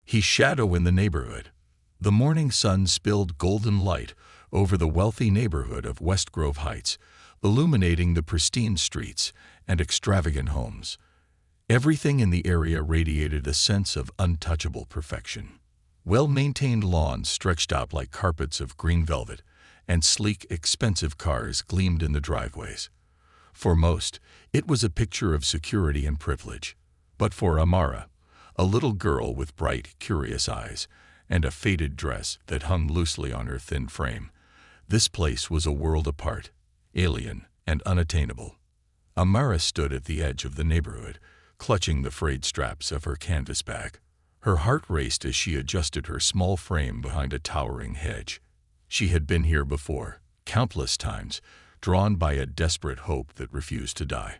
He shadow in the neighborhood. The morning sun spilled golden light over the wealthy neighborhood of West Grove Heights, illuminating the pristine streets and extravagant homes. Everything in the area radiated a sense of untouchable perfection. Well-maintained lawns stretched out like carpets of green velvet, and sleek, expensive cars gleamed in the driveways. For most, it was a picture of security and privilege. But for Amara, a little girl with bright, curious eyes and a faded dress that hung loosely on her thin frame, this place was a world apart, alien and unattainable. Amara stood at the edge of the neighborhood, clutching the frayed straps of her canvas bag. Her heart raced as she adjusted her small frame behind a towering hedge. She had been here before, countless times, drawn by a desperate hope that refused to die.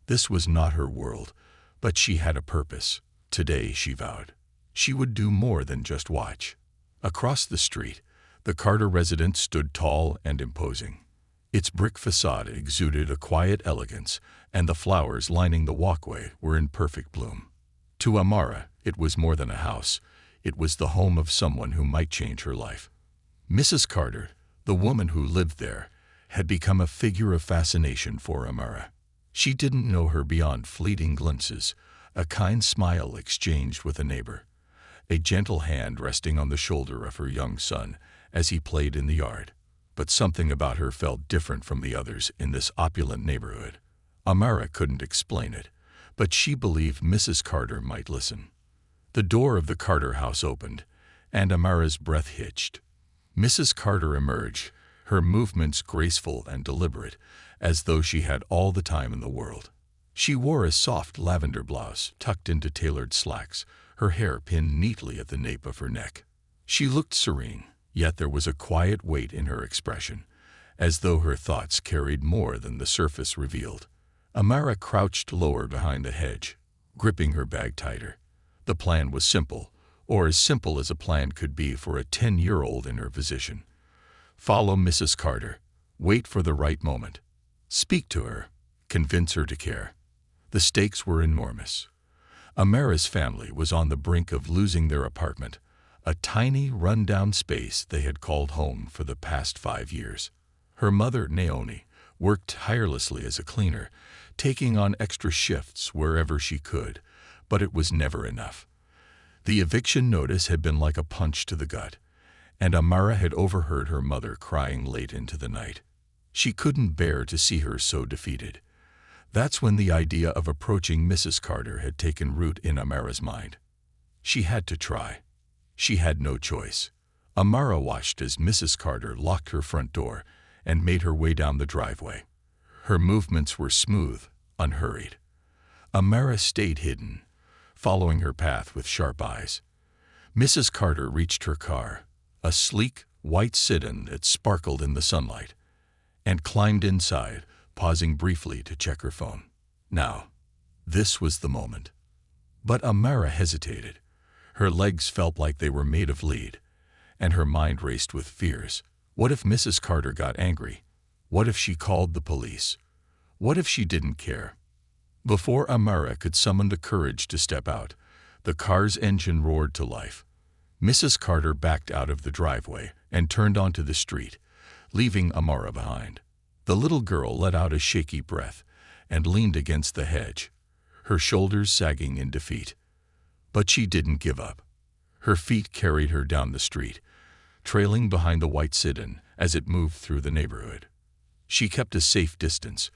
This was not her world, but she had a purpose. Today, she vowed, she would do more than just watch. Across the street, the Carter residence stood tall and imposing. Its brick facade exuded a quiet elegance, and the flowers lining the walkway were in perfect bloom. To Amara, it was more than a house. It was the home of someone who might change her life. Mrs. Carter, the woman who lived there, had become a figure of fascination for Amara. She didn't know her beyond fleeting glimpses, a kind smile exchanged with a neighbor, a gentle hand resting on the shoulder of her young son as he played in the yard. But something about her felt different from the others in this opulent neighborhood. Amara couldn't explain it, but she believed Mrs. Carter might listen. The door of the Carter house opened, and Amara's breath hitched. Mrs. Carter emerged, her movements graceful and deliberate, as though she had all the time in the world. She wore a soft lavender blouse tucked into tailored slacks, her hair pinned neatly at the nape of her neck. She looked serene, yet there was a quiet weight in her expression, as though her thoughts carried more than the surface revealed. Amara crouched lower behind the hedge, gripping her bag tighter. The plan was simple, or as simple as a plan could be for a 10-year-old in her position. Follow Mrs. Carter. Wait for the right moment. Speak to her. Convince her to care. The stakes were enormous. Amara's family was on the brink of losing their apartment, a tiny, run-down space they had called home for the past 5 years. Her mother, Naomi, worked tirelessly as a cleaner, taking on extra shifts wherever she could, but it was never enough. The eviction notice had been like a punch to the gut, and Amara had overheard her mother crying late into the night. She couldn't bear to see her so defeated. That's when the idea of approaching Mrs. Carter had taken root in Amara's mind. She had to try. She had no choice. Amara watched as Mrs. Carter locked her front door and made her way down the driveway. Her movements were smooth, unhurried. Amara stayed hidden, following her path with sharp eyes. Mrs. Carter reached her car, a sleek, white sedan that sparkled in the sunlight, and climbed inside, pausing briefly to check her phone. Now, this was the moment. But Amara hesitated. Her legs felt like they were made of lead, and her mind raced with fears. What if Mrs. Carter got angry? What if she called the police? What if she didn't care? Before Amara could summon the courage to step out, the car's engine roared to life. Mrs. Carter backed out of the driveway and turned onto the street, leaving Amara behind. The little girl let out a shaky breath and leaned against the hedge, her shoulders sagging in defeat. But she didn't give up. Her feet carried her down the street, trailing behind the white sedan as it moved through the neighborhood. She kept a safe distance,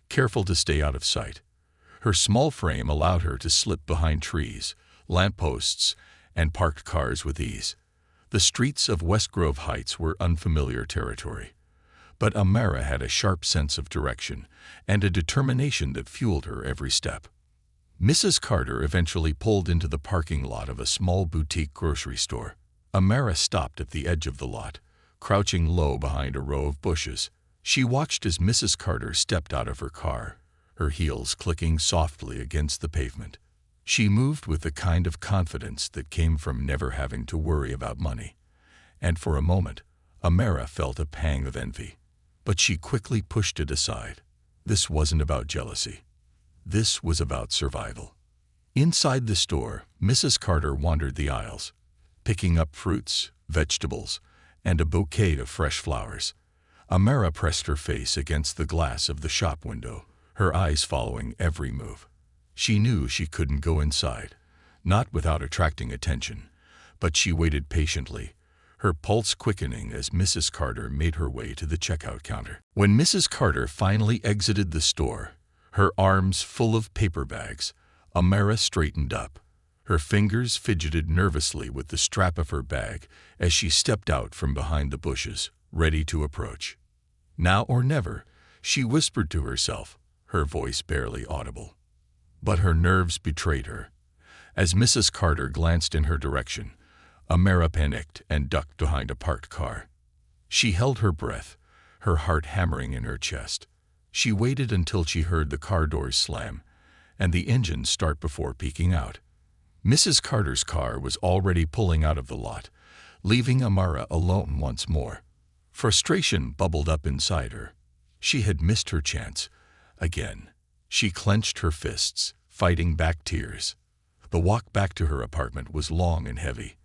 careful to stay out of sight. Her small frame allowed her to slip behind trees, lampposts, and parked cars with ease. The streets of West Grove Heights were unfamiliar territory, but Amara had a sharp sense of direction and a determination that fueled her every step. Mrs. Carter eventually pulled into the parking lot of a small boutique grocery store. Amara stopped at the edge of the lot, crouching low behind a row of bushes. She watched as Mrs. Carter stepped out of her car, her heels clicking softly against the pavement. She moved with the kind of confidence that came from never having to worry about money. And for a moment, Amara felt a pang of envy. But she quickly pushed it aside. This wasn't about jealousy. This was about survival. Inside the store, Mrs. Carter wandered the aisles, picking up fruits, vegetables, and a bouquet of fresh flowers. Amara pressed her face against the glass of the shop window, her eyes following every move. She knew she couldn't go inside, not without attracting attention, but she waited patiently, her pulse quickening as Mrs. Carter made her way to the checkout counter. When Mrs. Carter finally exited the store, her arms full of paper bags, Amara straightened up. Her fingers fidgeted nervously with the strap of her bag as she stepped out from behind the bushes, ready to approach. Now or never, she whispered to herself, her voice barely audible. But her nerves betrayed her. As Mrs. Carter glanced in her direction, Amara panicked and ducked behind a parked car. She held her breath, her heart hammering in her chest. She waited until she heard the car doors slam and the engine start before peeking out. Mrs. Carter's car was already pulling out of the lot, leaving Amara alone once more. Frustration bubbled up inside her. She had missed her chance. Again, she clenched her fists, fighting back tears. The walk back to her apartment was long and heavy.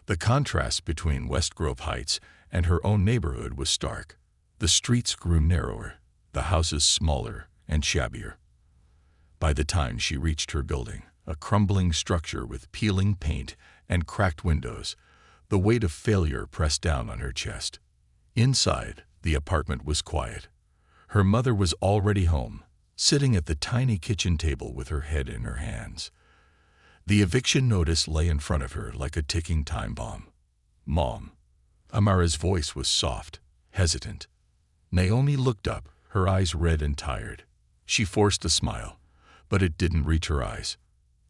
The contrast between West Grove Heights and her own neighborhood was stark. The streets grew narrower, the houses smaller and shabbier. By the time she reached her building, a crumbling structure with peeling paint and cracked windows, the weight of failure pressed down on her chest. Inside, the apartment was quiet. Her mother was already home, sitting at the tiny kitchen table with her head in her hands. The eviction notice lay in front of her like a ticking time bomb. "Mom." Amara's voice was soft, hesitant. Naomi looked up, her eyes red and tired. She forced a smile, but it didn't reach her eyes.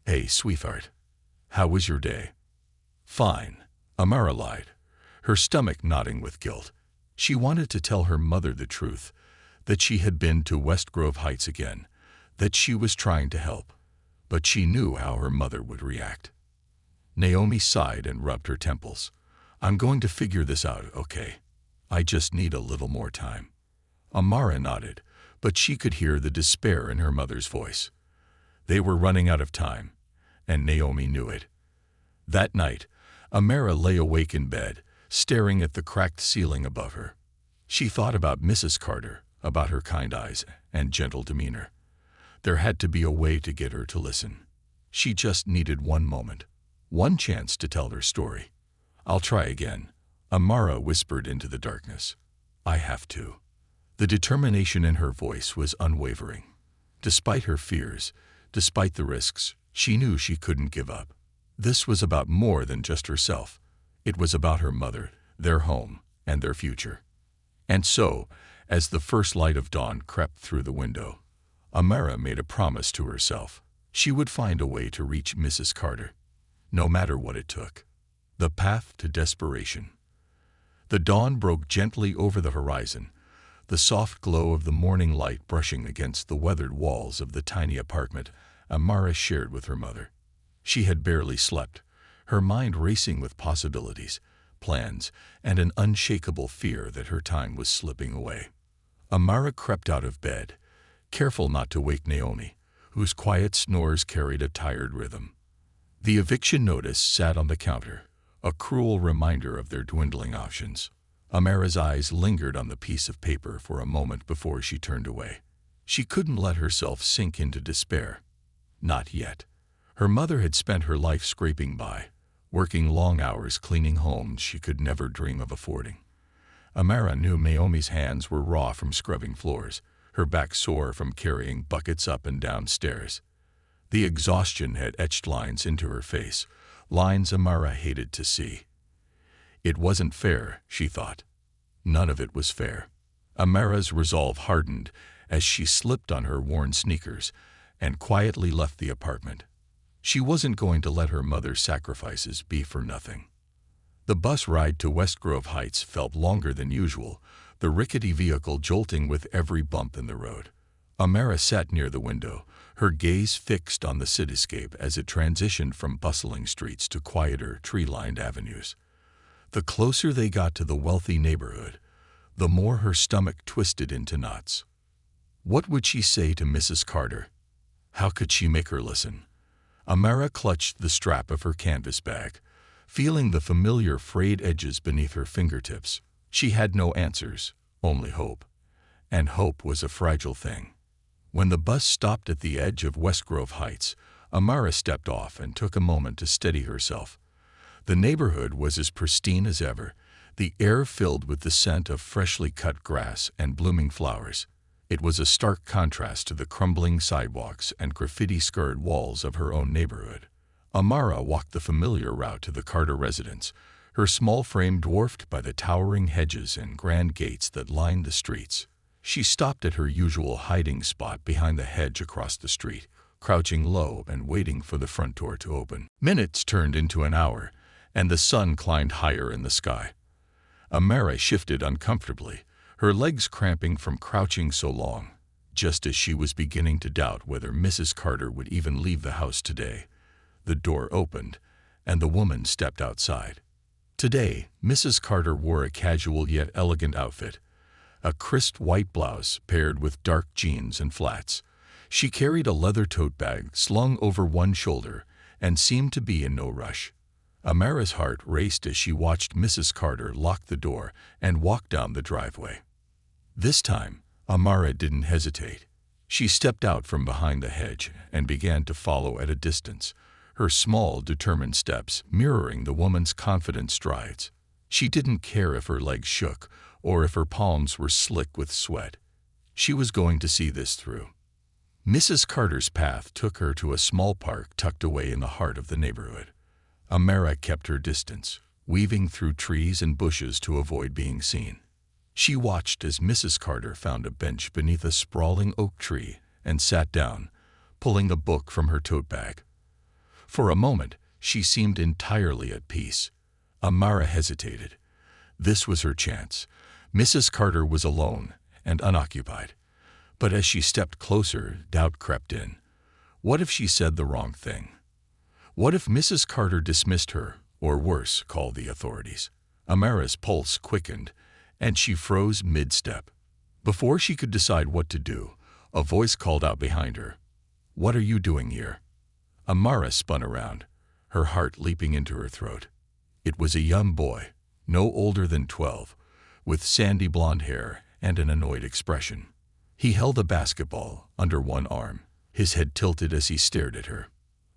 "Hey, sweetheart. How was your day?" "Fine," Amara lied, her stomach knotting with guilt. She wanted to tell her mother the truth, that she had been to West Grove Heights again, that she was trying to help, but she knew how her mother would react. Naomi sighed and rubbed her temples. "I'm going to figure this out, okay? I just need a little more time." Amara nodded, but she could hear the despair in her mother's voice. They were running out of time, and Naomi knew it. That night, Amara lay awake in bed, staring at the cracked ceiling above her. She thought about Mrs. Carter, about her kind eyes and gentle demeanor. There had to be a way to get her to listen. She just needed one moment, one chance to tell her story. "I'll try again," Amara whispered into the darkness. "I have to." The determination in her voice was unwavering. Despite her fears, despite the risks, she knew she couldn't give up. This was about more than just herself. It was about her mother, their home, and their future. And so, as the first light of dawn crept through the window, Amara made a promise to herself. She would find a way to reach Mrs. Carter, no matter what it took. The path to desperation. The dawn broke gently over the horizon, the soft glow of the morning light brushing against the weathered walls of the tiny apartment Amara shared with her mother. She had barely slept, her mind racing with possibilities, plans, and an unshakable fear that her time was slipping away. Amara crept out of bed, careful not to wake Naomi, whose quiet snores carried a tired rhythm. The eviction notice sat on the counter, a cruel reminder of their dwindling options. Amara's eyes lingered on the piece of paper for a moment before she turned away. She couldn't let herself sink into despair. Not yet. Her mother had spent her life scraping by, working long hours cleaning homes she could never dream of affording. Amara knew Naomi's hands were raw from scrubbing floors, her back sore from carrying buckets up and down stairs. The exhaustion had etched lines into her face, lines Amara hated to see. It wasn't fair, she thought. None of it was fair. Amara's resolve hardened as she slipped on her worn sneakers and quietly left the apartment. She wasn't going to let her mother's sacrifices be for nothing. The bus ride to West Grove Heights felt longer than usual, the rickety vehicle jolting with every bump in the road. Amara sat near the window, her gaze fixed on the cityscape as it transitioned from bustling streets to quieter, tree-lined avenues. The closer they got to the wealthy neighborhood, the more her stomach twisted into knots. What would she say to Mrs. Carter? How could she make her listen? Amara clutched the strap of her canvas bag, feeling the familiar frayed edges beneath her fingertips. She had no answers, only hope. And hope was a fragile thing. When the bus stopped at the edge of West Grove Heights, Amara stepped off and took a moment to steady herself. The neighborhood was as pristine as ever, the air filled with the scent of freshly cut grass and blooming flowers. It was a stark contrast to the crumbling sidewalks and graffiti-scarred walls of her own neighborhood. Amara walked the familiar route to the Carter residence, her small frame dwarfed by the towering hedges and grand gates that lined the streets. She stopped at her usual hiding spot behind the hedge across the street, crouching low and waiting for the front door to open. Minutes turned into an hour, and the sun climbed higher in the sky. Amara shifted uncomfortably, her legs cramping from crouching so long. Just as she was beginning to doubt whether Mrs. Carter would even leave the house today, the door opened, and the woman stepped outside. Today, Mrs. Carter wore a casual yet elegant outfit, a crisp white blouse paired with dark jeans and flats. She carried a leather tote bag slung over one shoulder and seemed to be in no rush. Amara's heart raced as she watched Mrs. Carter lock the door and walk down the driveway. This time, Amara didn't hesitate. She stepped out from behind the hedge and began to follow at a distance, her small, determined steps mirroring the woman's confident strides. She didn't care if her legs shook or if her palms were slick with sweat. She was going to see this through. Mrs. Carter's path took her to a small park tucked away in the heart of the neighborhood. Amara kept her distance, weaving through trees and bushes to avoid being seen. She watched as Mrs. Carter found a bench beneath a sprawling oak tree and sat down, pulling a book from her tote bag. For a moment, she seemed entirely at peace. Amara hesitated. This was her chance. Mrs. Carter was alone and unoccupied. But as she stepped closer, doubt crept in. What if she said the wrong thing? What if Mrs. Carter dismissed her, or worse, called the authorities? Amara's pulse quickened, and she froze mid-step. Before she could decide what to do, a voice called out behind her, "What are you doing here?" Amara spun around, her heart leaping into her throat. It was a young boy, no older than 12, with sandy blonde hair and an annoyed expression. He held a basketball under one arm, his head tilted as he stared at her.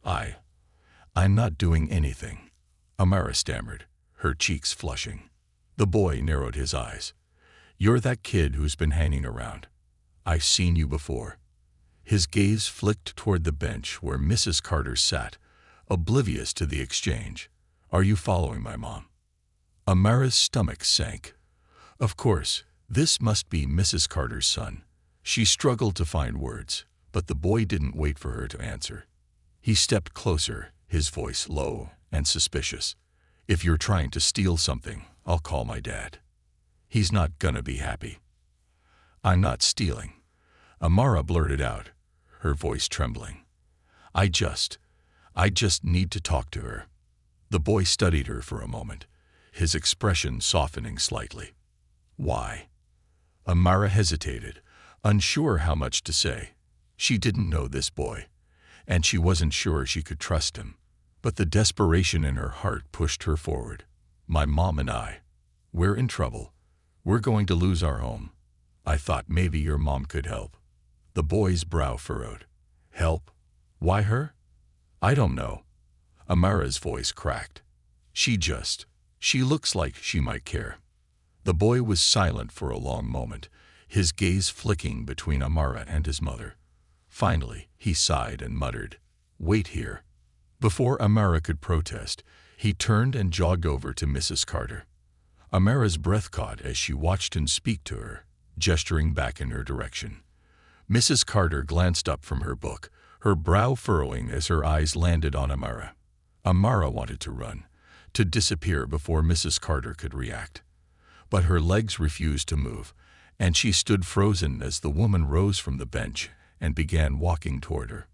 I'm not doing anything," Amara stammered, her cheeks flushing. The boy narrowed his eyes. "You're that kid who's been hanging around. I've seen you before." His gaze flicked toward the bench where Mrs. Carter sat, oblivious to the exchange. "Are you following my mom?" Amara's stomach sank. Of course, this must be Mrs. Carter's son. She struggled to find words, but the boy didn't wait for her to answer. He stepped closer, his voice low and suspicious. "If you're trying to steal something, I'll call my dad. He's not gonna be happy." "I'm not stealing," Amara blurted out, her voice trembling. I just need to talk to her." The boy studied her for a moment, his expression softening slightly. "Why?" Amara hesitated, unsure how much to say. She didn't know this boy, and she wasn't sure she could trust him. But the desperation in her heart pushed her forward. "My mom and we're in trouble. We're going to lose our home. I thought maybe your mom could help." The boy's brow furrowed. "Help? Why her?" "I don't know." Amara's voice cracked. She looks like she might care." The boy was silent for a long moment, his gaze flicking between Amara and his mother. Finally, he sighed and muttered, "Wait here." Before Amara could protest, he turned and jogged over to Mrs. Carter. Amara's breath caught as she watched him speak to her, gesturing back in her direction. Mrs. Carter glanced up from her book, her brow furrowing as her eyes landed on Amara. Amara wanted to run, to disappear before Mrs. Carter could react. But her legs refused to move, and she stood frozen as the woman rose from the bench and began walking toward her.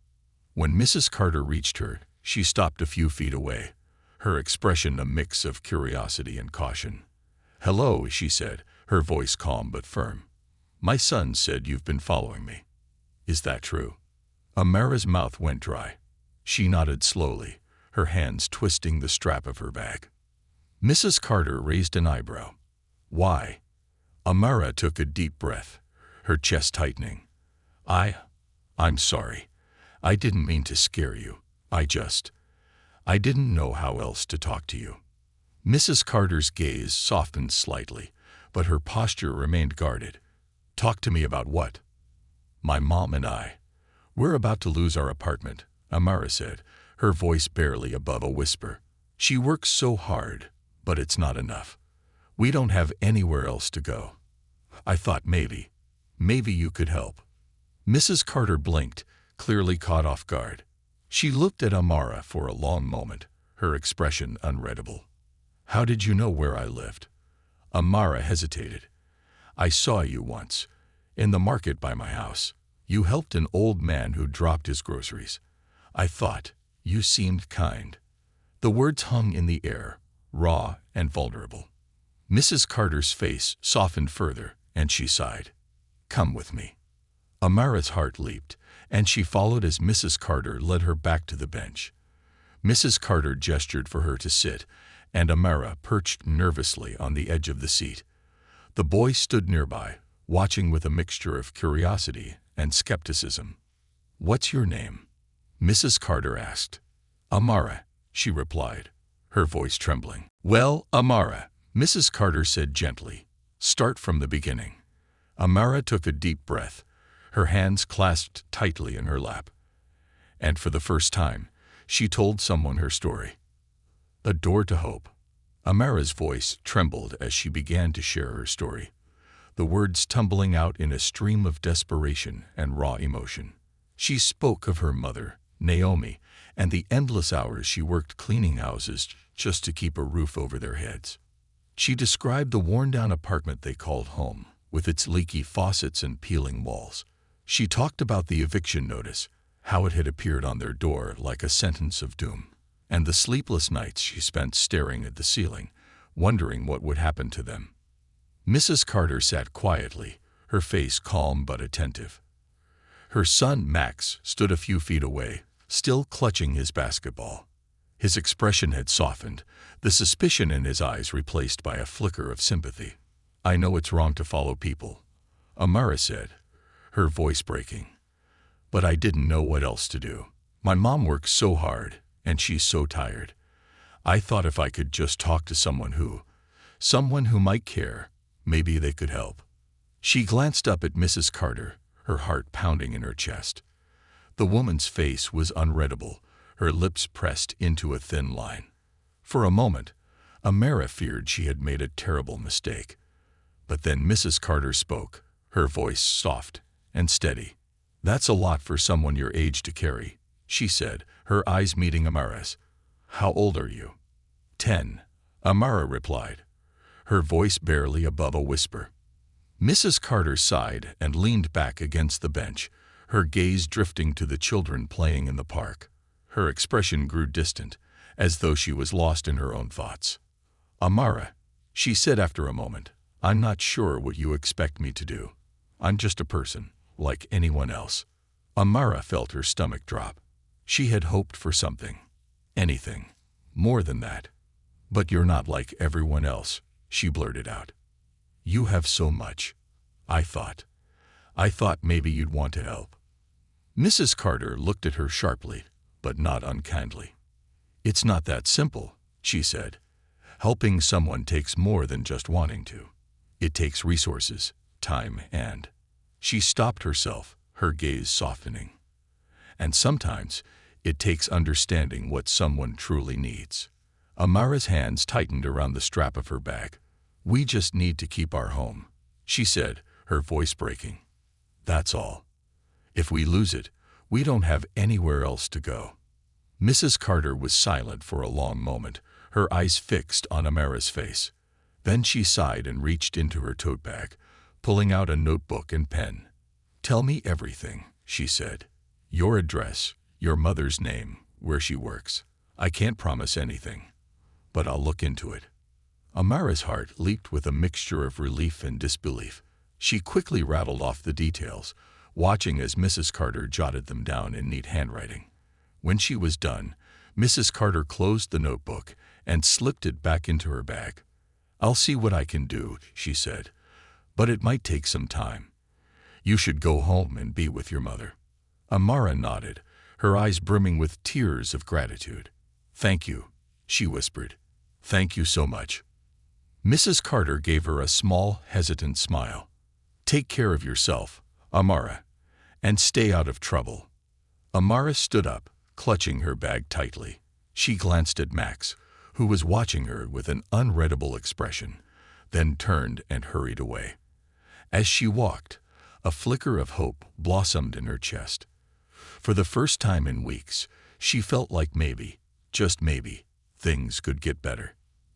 When Mrs. Carter reached her, she stopped a few feet away, her expression a mix of curiosity and caution. "Hello," she said, her voice calm but firm. "My son said you've been following me. Is that true?" Amara's mouth went dry. She nodded slowly, her hands twisting the strap of her bag. Mrs. Carter raised an eyebrow. Why? Amara took a deep breath, her chest tightening. I'm sorry. I didn't mean to scare you. I didn't know how else to talk to you. Mrs. Carter's gaze softened slightly, but her posture remained guarded. Talk to me about what? My mom and I. We're about to lose our apartment, Amara said, her voice barely above a whisper. She works so hard, but it's not enough. We don't have anywhere else to go. I thought maybe you could help. Mrs. Carter blinked, clearly caught off guard. She looked at Amara for a long moment, her expression unreadable. How did you know where I lived? Amara hesitated. I saw you once, in the market by my house. You helped an old man who dropped his groceries. I thought you seemed kind. The words hung in the air, raw and vulnerable. Mrs. Carter's face softened further, and she sighed. Come with me. Amara's heart leaped, and she followed as Mrs. Carter led her back to the bench. Mrs. Carter gestured for her to sit, and Amara perched nervously on the edge of the seat. The boy stood nearby, watching with a mixture of curiosity and skepticism. What's your name? Mrs. Carter asked. Amara, she replied, her voice trembling. Well, Amara, Mrs. Carter said gently, start from the beginning. Amara took a deep breath, her hands clasped tightly in her lap. And for the first time, she told someone her story. A door to hope. Amara's voice trembled as she began to share her story, the words tumbling out in a stream of desperation and raw emotion. She spoke of her mother, Naomi, and the endless hours she worked cleaning houses just to keep a roof over their heads. She described the worn-down apartment they called home, with its leaky faucets and peeling walls. She talked about the eviction notice, how it had appeared on their door like a sentence of doom, and the sleepless nights she spent staring at the ceiling, wondering what would happen to them. Mrs. Carter sat quietly, her face calm but attentive. Her son, Max, stood a few feet away, still clutching his basketball. His expression had softened, the suspicion in his eyes replaced by a flicker of sympathy. I know it's wrong to follow people, Amara said, her voice breaking. But I didn't know what else to do. My mom works so hard, and she's so tired. I thought if I could just talk to someone who might care, maybe they could help. She glanced up at Mrs. Carter, her heart pounding in her chest. The woman's face was unreadable, her lips pressed into a thin line. For a moment, Amara feared she had made a terrible mistake. But then Mrs. Carter spoke, her voice soft and steady. That's a lot for someone your age to carry, she said, her eyes meeting Amara's. How old are you? 10, Amara replied, her voice barely above a whisper. Mrs. Carter sighed and leaned back against the bench, her gaze drifting to the children playing in the park. Her expression grew distant, as though she was lost in her own thoughts. Amara, she said after a moment, I'm not sure what you expect me to do. I'm just a person, like anyone else. Amara felt her stomach drop. She had hoped for something, anything, more than that. But you're not like everyone else, she blurted out. You have so much. I thought maybe you'd want to help. Mrs. Carter looked at her sharply, but not unkindly. It's not that simple, she said. Helping someone takes more than just wanting to. It takes resources, time, and... She stopped herself, her gaze softening. And sometimes, it takes understanding what someone truly needs. Amara's hands tightened around the strap of her bag. We just need to keep our home, she said, her voice breaking. That's all. If we lose it, we don't have anywhere else to go. Mrs. Carter was silent for a long moment, her eyes fixed on Amara's face. Then she sighed and reached into her tote bag, pulling out a notebook and pen. Tell me everything, she said. Your address, your mother's name, where she works. I can't promise anything, but I'll look into it. Amara's heart leaped with a mixture of relief and disbelief. She quickly rattled off the details, watching as Mrs. Carter jotted them down in neat handwriting. When she was done, Mrs. Carter closed the notebook and slipped it back into her bag. "I'll see what I can do," she said, "but it might take some time. You should go home and be with your mother." Amara nodded, her eyes brimming with tears of gratitude. "Thank you," she whispered. "Thank you so much." Mrs. Carter gave her a small, hesitant smile. "Take care of yourself, Amara, and stay out of trouble." Amara stood up, clutching her bag tightly. She glanced at Max, who was watching her with an unreadable expression, then turned and hurried away. As she walked, a flicker of hope blossomed in her chest. For the first time in weeks, she felt like maybe, just maybe, things could get better.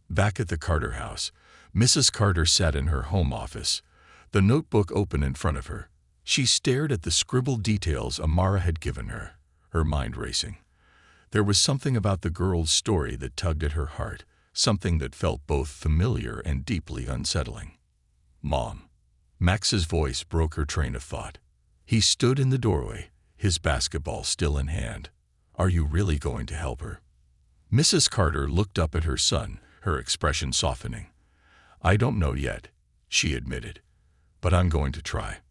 Back at the Carter house, Mrs. Carter sat in her home office, the notebook open in front of her. She stared at the scribbled details Amara had given her, her mind racing. There was something about the girl's story that tugged at her heart, something that felt both familiar and deeply unsettling. "Mom." Max's voice broke her train of thought. He stood in the doorway, his basketball still in hand. "Are you really going to help her?" Mrs. Carter looked up at her son, her expression softening. "I don't know yet," she admitted, "but I'm going to try."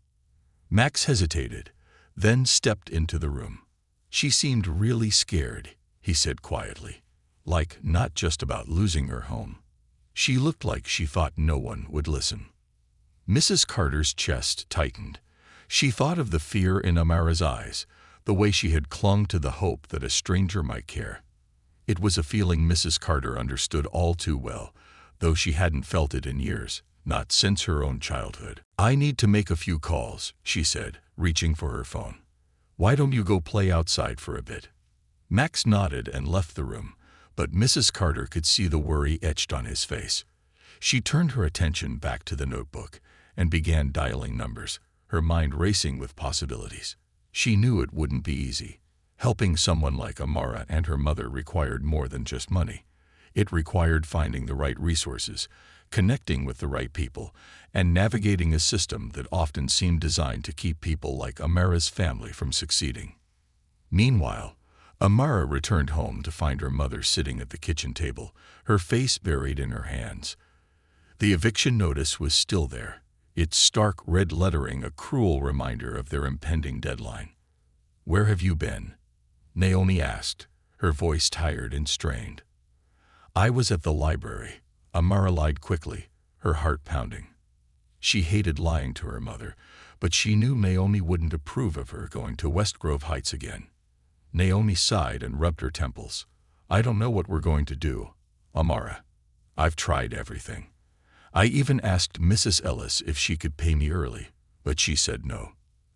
Max hesitated, then stepped into the room. "She seemed really scared," he said quietly, "like not just about losing her home. She looked like she thought no one would listen." Mrs. Carter's chest tightened. She thought of the fear in Amara's eyes, the way she had clung to the hope that a stranger might care. It was a feeling Mrs. Carter understood all too well, though she hadn't felt it in years, not since her own childhood. "I need to make a few calls," she said, reaching for her phone. "Why don't you go play outside for a bit?" Max nodded and left the room, but Mrs. Carter could see the worry etched on his face. She turned her attention back to the notebook and began dialing numbers, her mind racing with possibilities. She knew it wouldn't be easy. Helping someone like Amara and her mother required more than just money. It required finding the right resources, connecting with the right people, and navigating a system that often seemed designed to keep people like Amara's family from succeeding. Meanwhile, Amara returned home to find her mother sitting at the kitchen table, her face buried in her hands. The eviction notice was still there, its stark red lettering a cruel reminder of their impending deadline. "Where have you been?" Naomi asked, her voice tired and strained. "I was at the library," Amara lied quickly, her heart pounding. She hated lying to her mother, but she knew Naomi wouldn't approve of her going to West Grove Heights again. Naomi sighed and rubbed her temples. "I don't know what we're going to do, Amara. I've tried everything. I even asked Mrs. Ellis if she could pay me early, but she said no."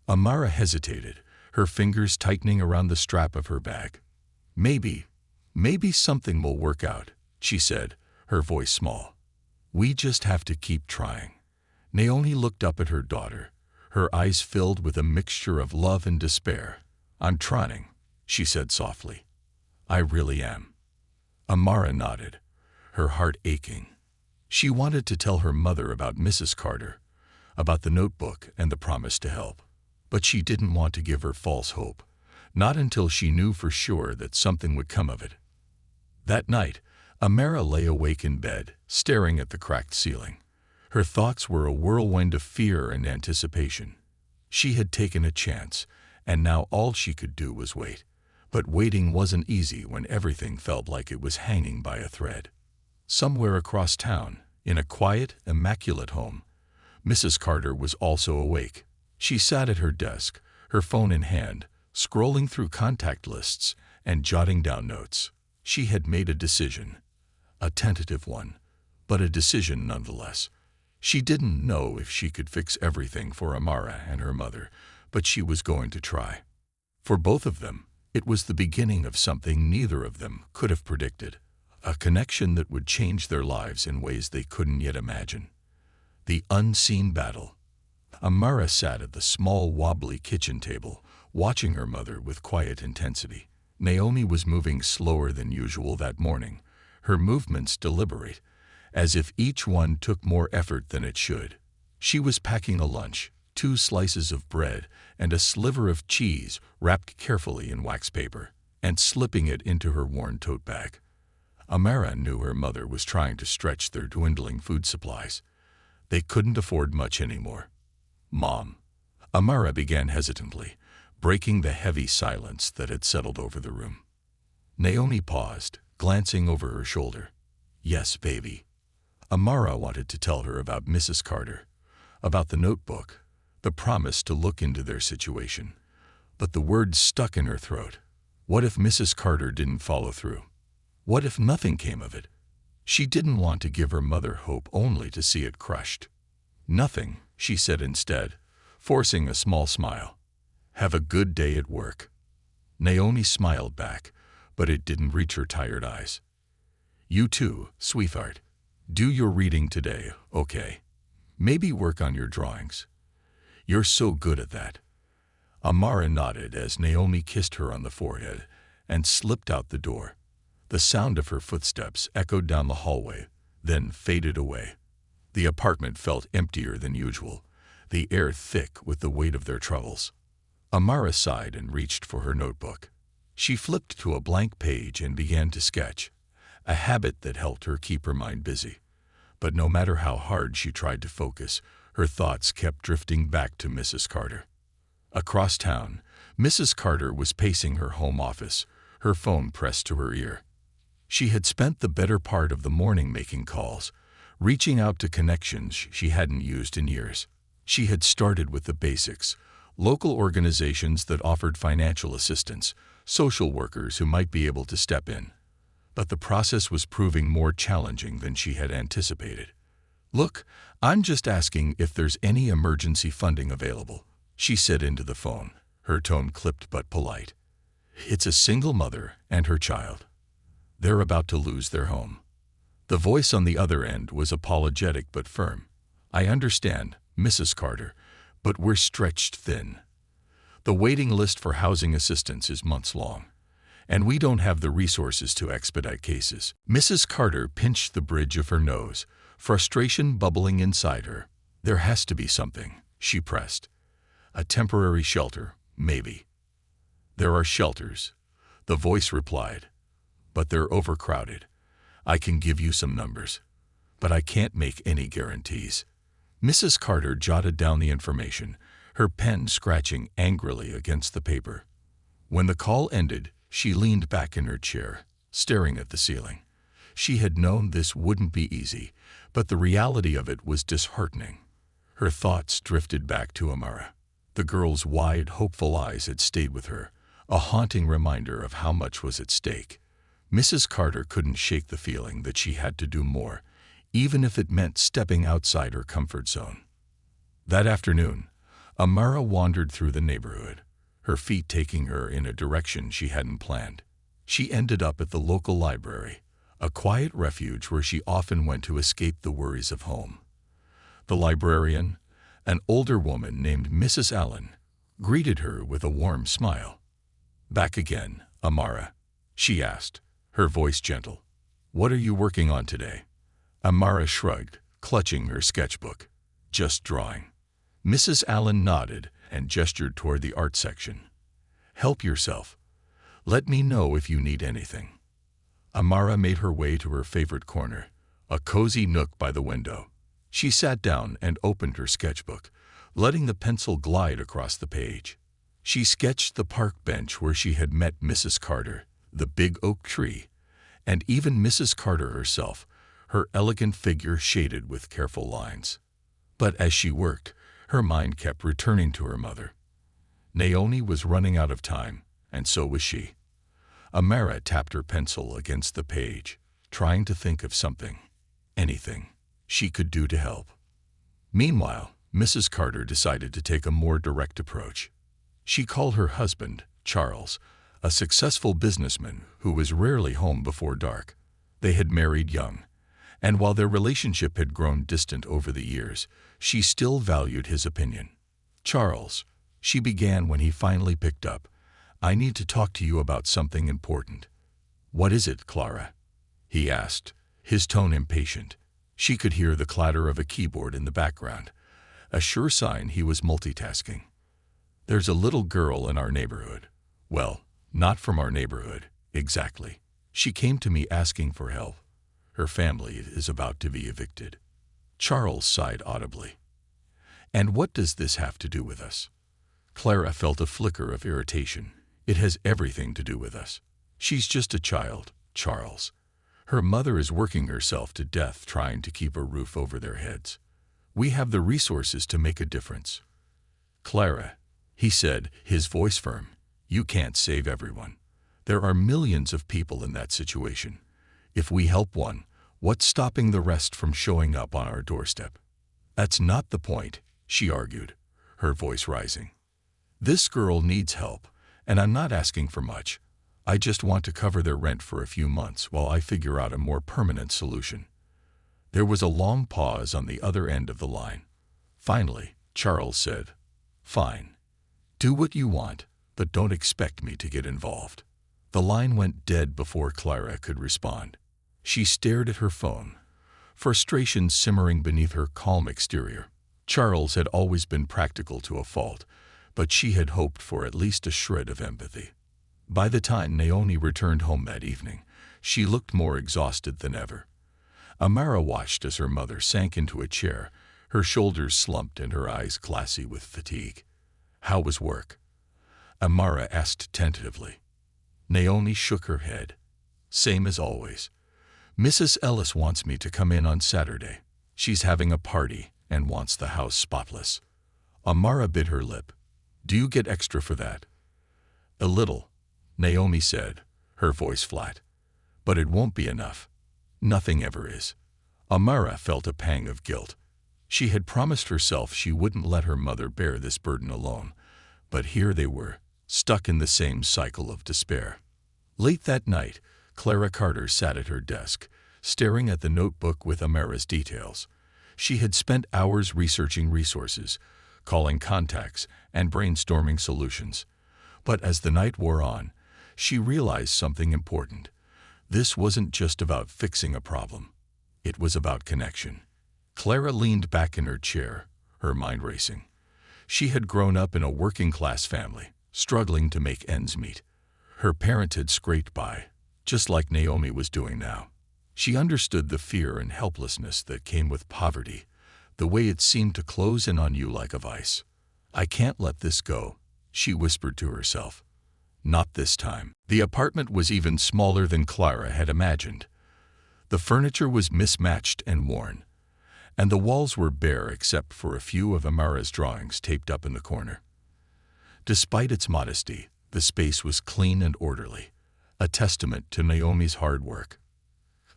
Amara hesitated, her fingers tightening around the strap of her bag. Maybe something will work out," she said, her voice small. "We just have to keep trying." Naomi looked up at her daughter, her eyes filled with a mixture of love and despair. "I'm trying," she said softly. "I really am." Amara nodded, her heart aching. She wanted to tell her mother about Mrs. Carter, about the notebook and the promise to help. But she didn't want to give her false hope, not until she knew for sure that something would come of it. That night, Amara lay awake in bed, staring at the cracked ceiling. Her thoughts were a whirlwind of fear and anticipation. She had taken a chance, and now all she could do was wait. But waiting wasn't easy when everything felt like it was hanging by a thread. Somewhere across town, in a quiet, immaculate home, Mrs. Carter was also awake. She sat at her desk, her phone in hand, scrolling through contact lists and jotting down notes. She had made a decision, a tentative one, but a decision nonetheless. She didn't know if she could fix everything for Amara and her mother, but she was going to try. For both of them, it was the beginning of something neither of them could have predicted, a connection that would change their lives in ways they couldn't yet imagine. The unseen battle. Amara sat at the small, wobbly kitchen table, watching her mother with quiet intensity. Naomi was moving slower than usual that morning, her movements deliberate, as if each one took more effort than it should. She was packing a lunch, 2 slices of bread and a sliver of cheese wrapped carefully in wax paper. and slipping it into her worn tote bag. Amara knew her mother was trying to stretch their dwindling food supplies. They couldn't afford much anymore. "Mom," Amara began hesitantly, breaking the heavy silence that had settled over the room. Naomi paused, glancing over her shoulder. "Yes, baby." Amara wanted to tell her about Mrs. Carter, about the notebook, the promise to look into their situation. But the words stuck in her throat. What if Mrs. Carter didn't follow through? What if nothing came of it? She didn't want to give her mother hope only to see it crushed. "Nothing," she said instead, forcing a small smile. "Have a good day at work." Naomi smiled back, but it didn't reach her tired eyes. "You too, sweetheart. Do your reading today, okay? Maybe work on your drawings. You're so good at that." Amara nodded as Naomi kissed her on the forehead and slipped out the door. The sound of her footsteps echoed down the hallway, then faded away. The apartment felt emptier than usual, the air thick with the weight of their troubles. Amara sighed and reached for her notebook. She flipped to a blank page and began to sketch, a habit that helped her keep her mind busy. But no matter how hard she tried to focus, her thoughts kept drifting back to Mrs. Carter. Across town, Mrs. Carter was pacing her home office, her phone pressed to her ear. She had spent the better part of the morning making calls, reaching out to connections she hadn't used in years. She had started with the basics, local organizations that offered financial assistance, social workers who might be able to step in. But the process was proving more challenging than she had anticipated. "Look, I'm just asking if there's any emergency funding available," she said into the phone, her tone clipped but polite. "It's a single mother and her child. They're about to lose their home." The voice on the other end was apologetic but firm. "I understand, Mrs. Carter, but we're stretched thin. The waiting list for housing assistance is months long, and we don't have the resources to expedite cases." Mrs. Carter pinched the bridge of her nose, frustration bubbling inside her. "There has to be something," she pressed. "A temporary shelter, maybe." "There are shelters," the voice replied, "but they're overcrowded. I can give you some numbers, but I can't make any guarantees." Mrs. Carter jotted down the information, her pen scratching angrily against the paper. When the call ended, she leaned back in her chair, staring at the ceiling. She had known this wouldn't be easy, but the reality of it was disheartening. Her thoughts drifted back to Amara. The girl's wide, hopeful eyes had stayed with her, a haunting reminder of how much was at stake. Mrs. Carter couldn't shake the feeling that she had to do more, even if it meant stepping outside her comfort zone. That afternoon, Amara wandered through the neighborhood, her feet taking her in a direction she hadn't planned. She ended up at the local library, a quiet refuge where she often went to escape the worries of home. The librarian, an older woman named Mrs. Allen, greeted her with a warm smile. "Back again, Amara?" she asked, her voice gentle. "What are you working on today?" Amara shrugged, clutching her sketchbook. "Just drawing." Mrs. Allen nodded and gestured toward the art section. "Help yourself. Let me know if you need anything." Amara made her way to her favorite corner, a cozy nook by the window. She sat down and opened her sketchbook, letting the pencil glide across the page. She sketched the park bench where she had met Mrs. Carter, the big oak tree, and even Mrs. Carter herself, her elegant figure shaded with careful lines. But as she worked, her mind kept returning to her mother. Naomi was running out of time, and so was she. Amara tapped her pencil against the page, trying to think of something, anything, she could do to help. Meanwhile, Mrs. Carter decided to take a more direct approach. She called her husband, Charles, a successful businessman who was rarely home before dark. They had married young, and while their relationship had grown distant over the years, she still valued his opinion. "Charles," she began when he finally picked up, "I need to talk to you about something important." "What is it, Clara?" he asked, his tone impatient. She could hear the clatter of a keyboard in the background, a sure sign he was multitasking. "There's a little girl in our neighborhood. Well, Not from our neighborhood, exactly. She came to me asking for help. Her family is about to be evicted. Charles sighed audibly. And what does this have to do with us? Clara felt a flicker of irritation. It has everything to do with us. She's just a child, Charles. Her mother is working herself to death trying to keep a roof over their heads. We have the resources to make a difference. Clara, he said, his voice firm, you can't save everyone. There are millions of people in that situation. If we help one, what's stopping the rest from showing up on our doorstep? That's not the point, she argued, her voice rising. This girl needs help, and I'm not asking for much. I just want to cover their rent for a few months while I figure out a more permanent solution. There was a long pause on the other end of the line. Finally, Charles said, Fine. Do what you want, but don't expect me to get involved. The line went dead before Clara could respond. She stared at her phone, frustration simmering beneath her calm exterior. Charles had always been practical to a fault, but she had hoped for at least a shred of empathy. By the time Naomi returned home that evening, she looked more exhausted than ever. Amara watched as her mother sank into a chair, her shoulders slumped and her eyes glassy with fatigue. How was work? Amara asked tentatively. Naomi shook her head. Same as always. Mrs. Ellis wants me to come in on Saturday. She's having a party and wants the house spotless. Amara bit her lip. Do you get extra for that? A little, Naomi said, her voice flat. But it won't be enough. Nothing ever is. Amara felt a pang of guilt. She had promised herself she wouldn't let her mother bear this burden alone, but here they were, stuck in the same cycle of despair. Late that night, Clara Carter sat at her desk, staring at the notebook with Amara's details. She had spent hours researching resources, calling contacts, and brainstorming solutions. But as the night wore on, she realized something important. This wasn't just about fixing a problem. It was about connection. Clara leaned back in her chair, her mind racing. She had grown up in a working-class family, struggling to make ends meet. Her parents had scraped by, just like Naomi was doing now. She understood the fear and helplessness that came with poverty, the way it seemed to close in on you like a vice. I can't let this go, she whispered to herself. Not this time. The apartment was even smaller than Clara had imagined. The furniture was mismatched and worn, and the walls were bare except for a few of Amara's drawings taped up in the corner. Despite its modesty, the space was clean and orderly, a testament to Naomi's hard work.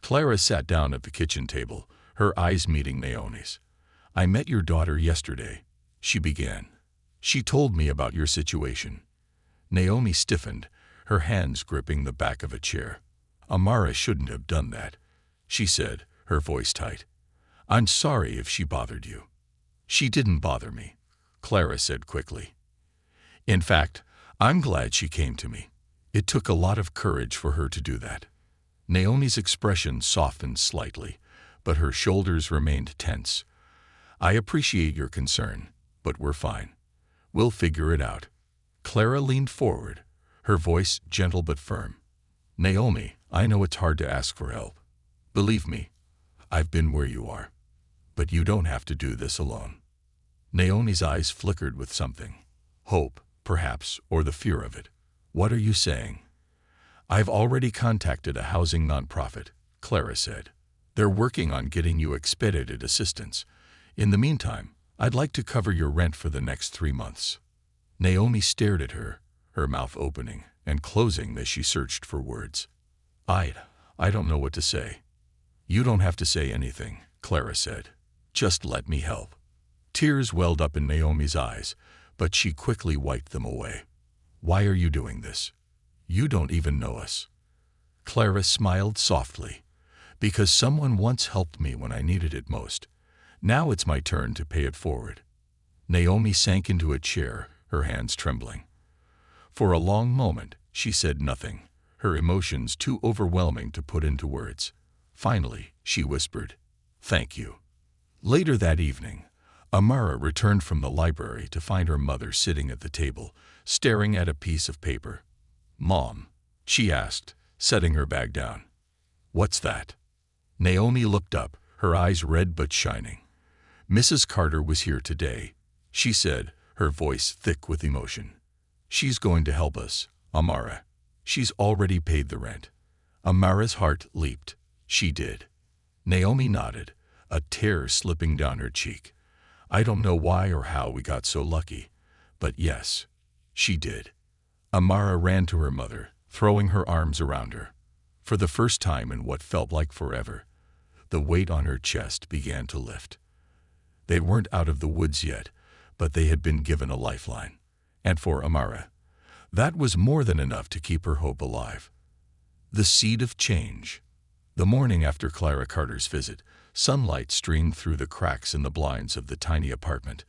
Clara sat down at the kitchen table, her eyes meeting Naomi's. I met your daughter yesterday, she began. She told me about your situation. Naomi stiffened, her hands gripping the back of a chair. Amara shouldn't have done that, she said, her voice tight. I'm sorry if she bothered you. She didn't bother me, Clara said quickly. In fact, I'm glad she came to me. It took a lot of courage for her to do that. Naomi's expression softened slightly, but her shoulders remained tense. I appreciate your concern, but we're fine. We'll figure it out. Clara leaned forward, her voice gentle but firm. Naomi, I know it's hard to ask for help. Believe me, I've been where you are. But you don't have to do this alone. Naomi's eyes flickered with something. Hope, perhaps, or the fear of it. What are you saying? I've already contacted a housing nonprofit, Clara said. They're working on getting you expedited assistance. In the meantime, I'd like to cover your rent for the next 3 months. Naomi stared at her, her mouth opening and closing as she searched for words. I don't know what to say. You don't have to say anything, Clara said. Just let me help. Tears welled up in Naomi's eyes, but she quickly wiped them away. Why are you doing this? You don't even know us. Clara smiled softly. Because someone once helped me when I needed it most. Now it's my turn to pay it forward. Naomi sank into a chair, her hands trembling. For a long moment, she said nothing, her emotions too overwhelming to put into words. Finally, she whispered, Thank you. Later that evening, Amara returned from the library to find her mother sitting at the table, staring at a piece of paper. Mom, she asked, setting her bag down. What's that? Naomi looked up, her eyes red but shining. Mrs. Carter was here today, she said, her voice thick with emotion. She's going to help us, Amara. She's already paid the rent. Amara's heart leaped. She did. Naomi nodded, a tear slipping down her cheek. I don't know why or how we got so lucky, but yes, she did. Amara ran to her mother, throwing her arms around her. For the first time in what felt like forever, the weight on her chest began to lift. They weren't out of the woods yet, but they had been given a lifeline. And for Amara, that was more than enough to keep her hope alive. The seed of change. The morning after Clara Carter's visit, sunlight streamed through the cracks in the blinds of the tiny apartment,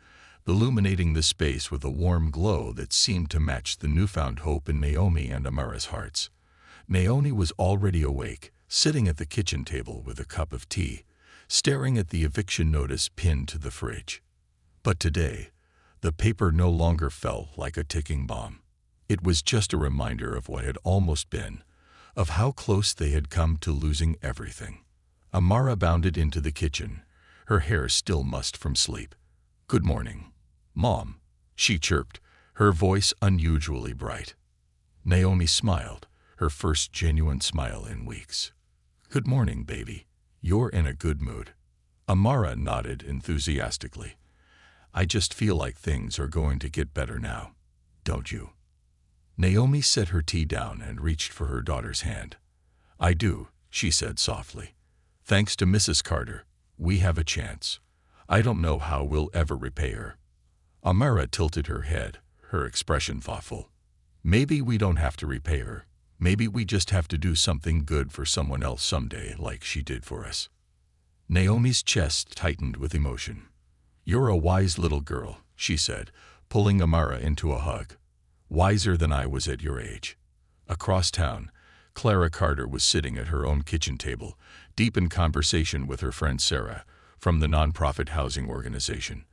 illuminating the space with a warm glow that seemed to match the newfound hope in Naomi and Amara's hearts. Naomi was already awake, sitting at the kitchen table with a cup of tea, staring at the eviction notice pinned to the fridge. But today, the paper no longer felt like a ticking bomb. It was just a reminder of what had almost been, of how close they had come to losing everything. Amara bounded into the kitchen, her hair still mussed from sleep. Good morning, Mom, she chirped, her voice unusually bright. Naomi smiled, her first genuine smile in weeks. Good morning, baby. You're in a good mood. Amara nodded enthusiastically. I just feel like things are going to get better now, don't you? Naomi set her tea down and reached for her daughter's hand. I do, she said softly. Thanks to Mrs. Carter, we have a chance. I don't know how we'll ever repay her. Amara tilted her head, her expression thoughtful. Maybe we don't have to repay her. Maybe we just have to do something good for someone else someday like she did for us. Naomi's chest tightened with emotion. You're a wise little girl, she said, pulling Amara into a hug. Wiser than I was at your age. Across town, Clara Carter was sitting at her own kitchen table, deep in conversation with her friend Sarah, from the nonprofit housing organization.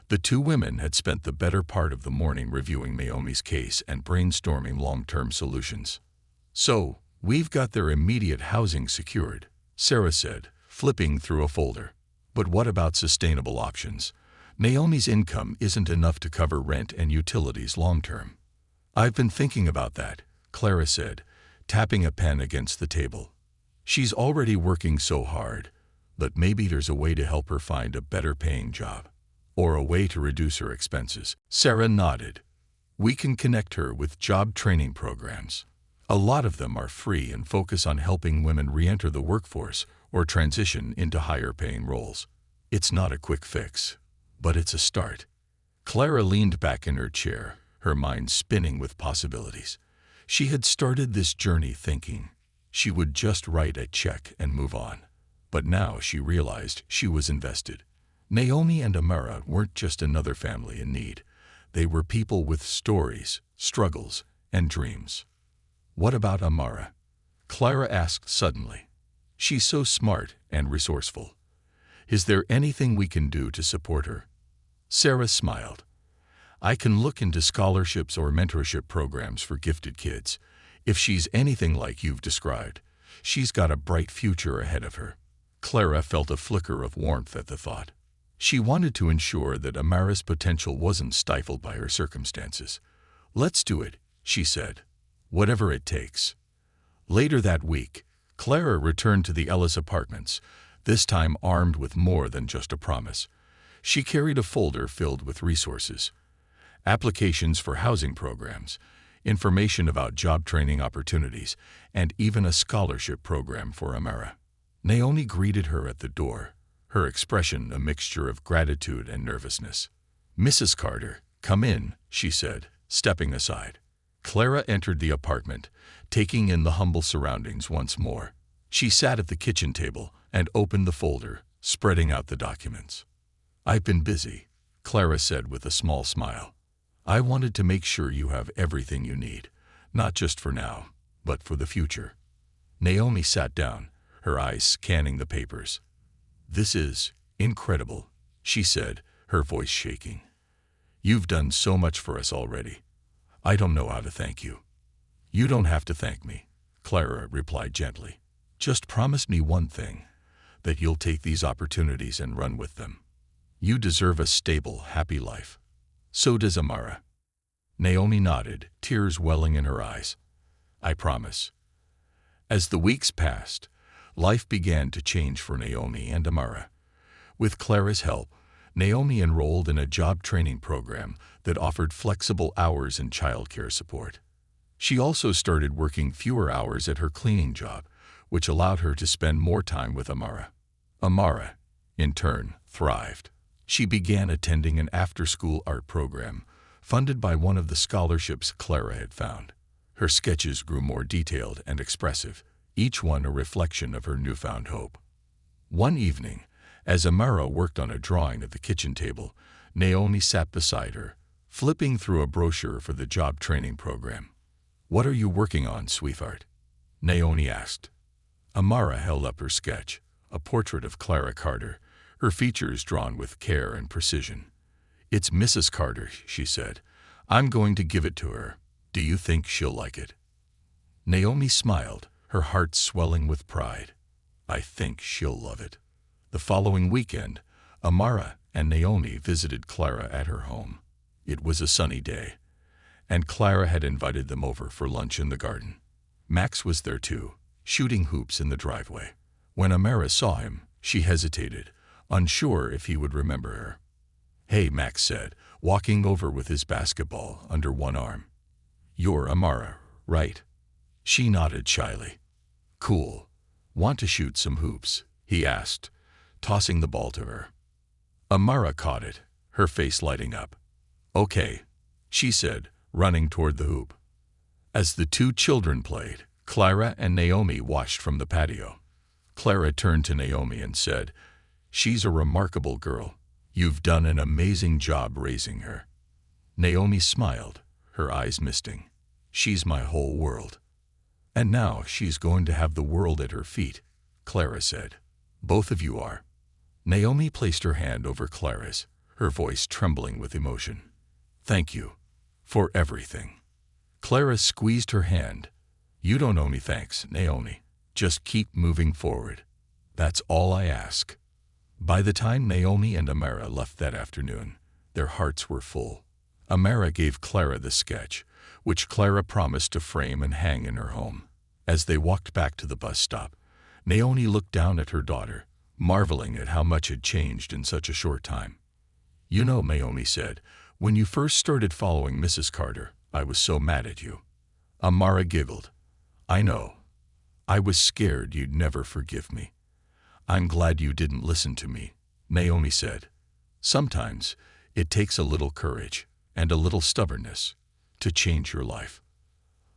The two women had spent the better part of the morning reviewing Naomi's case and brainstorming long-term solutions. So, we've got their immediate housing secured, Sarah said, flipping through a folder. But what about sustainable options? Naomi's income isn't enough to cover rent and utilities long-term. I've been thinking about that, Clara said, tapping a pen against the table. She's already working so hard, but maybe there's a way to help her find a better-paying job. Or a way to reduce her expenses. Sarah nodded. We can connect her with job training programs. A lot of them are free and focus on helping women re-enter the workforce or transition into higher-paying roles. It's not a quick fix, but it's a start. Clara leaned back in her chair, her mind spinning with possibilities. She had started this journey thinking she would just write a check and move on. But now she realized she was invested. Naomi and Amara weren't just another family in need. They were people with stories, struggles, and dreams. What about Amara? Clara asked suddenly. She's so smart and resourceful. Is there anything we can do to support her? Sarah smiled. I can look into scholarships or mentorship programs for gifted kids. If she's anything like you've described, she's got a bright future ahead of her. Clara felt a flicker of warmth at the thought. She wanted to ensure that Amara's potential wasn't stifled by her circumstances. Let's do it, she said. Whatever it takes. Later that week, Clara returned to the Ellis Apartments, this time armed with more than just a promise. She carried a folder filled with resources. Applications for housing programs, information about job training opportunities, and even a scholarship program for Amara. Naomi greeted her at the door, her expression a mixture of gratitude and nervousness. Mrs. Carter, come in, she said, stepping aside. Clara entered the apartment, taking in the humble surroundings once more. She sat at the kitchen table and opened the folder, spreading out the documents. I've been busy, Clara said with a small smile. I wanted to make sure you have everything you need, not just for now, but for the future. Naomi sat down, her eyes scanning the papers. This is incredible, she said, her voice shaking. You've done so much for us already. I don't know how to thank you. You don't have to thank me, Clara replied gently. Just promise me one thing, that you'll take these opportunities and run with them. You deserve a stable, happy life. So does Amara. Naomi nodded, tears welling in her eyes. I promise. As the weeks passed, life began to change for Naomi and Amara. With Clara's help, Naomi enrolled in a job training program that offered flexible hours and childcare support. She also started working fewer hours at her cleaning job, which allowed her to spend more time with Amara. Amara, in turn, thrived. She began attending an after-school art program funded by one of the scholarships Clara had found. Her sketches grew more detailed and expressive, each one a reflection of her newfound hope. One evening, as Amara worked on a drawing at the kitchen table, Naomi sat beside her, flipping through a brochure for the job training program. What are you working on, sweetheart? Naomi asked. Amara held up her sketch, a portrait of Clara Carter, her features drawn with care and precision. It's Mrs. Carter, she said. I'm going to give it to her. Do you think she'll like it? Naomi smiled, her heart swelling with pride. I think she'll love it. The following weekend, Amara and Naomi visited Clara at her home. It was a sunny day, and Clara had invited them over for lunch in the garden. Max was there too, shooting hoops in the driveway. When Amara saw him, she hesitated, unsure if he would remember her. Hey, Max said, walking over with his basketball under one arm. You're Amara, right? She nodded shyly. Cool. Want to shoot some hoops? He asked, tossing the ball to her. Amara caught it, her face lighting up. Okay, she said, running toward the hoop. As the two children played, Clara and Naomi watched from the patio. Clara turned to Naomi and said, She's a remarkable girl. You've done an amazing job raising her. Naomi smiled, her eyes misting. She's my whole world. And now she's going to have the world at her feet, Clara said. Both of you are. Naomi placed her hand over Clara's, her voice trembling with emotion. Thank you. For everything. Clara squeezed her hand. You don't owe me thanks, Naomi. Just keep moving forward. That's all I ask. By the time Naomi and Amara left that afternoon, their hearts were full. Amara gave Clara the sketch, which Clara promised to frame and hang in her home. As they walked back to the bus stop, Naomi looked down at her daughter, marveling at how much had changed in such a short time. You know, Naomi said, when you first started following Mrs. Carter, I was so mad at you. Amara giggled. I know. I was scared you'd never forgive me. I'm glad you didn't listen to me, Naomi said. Sometimes it takes a little courage and a little stubbornness to change your life.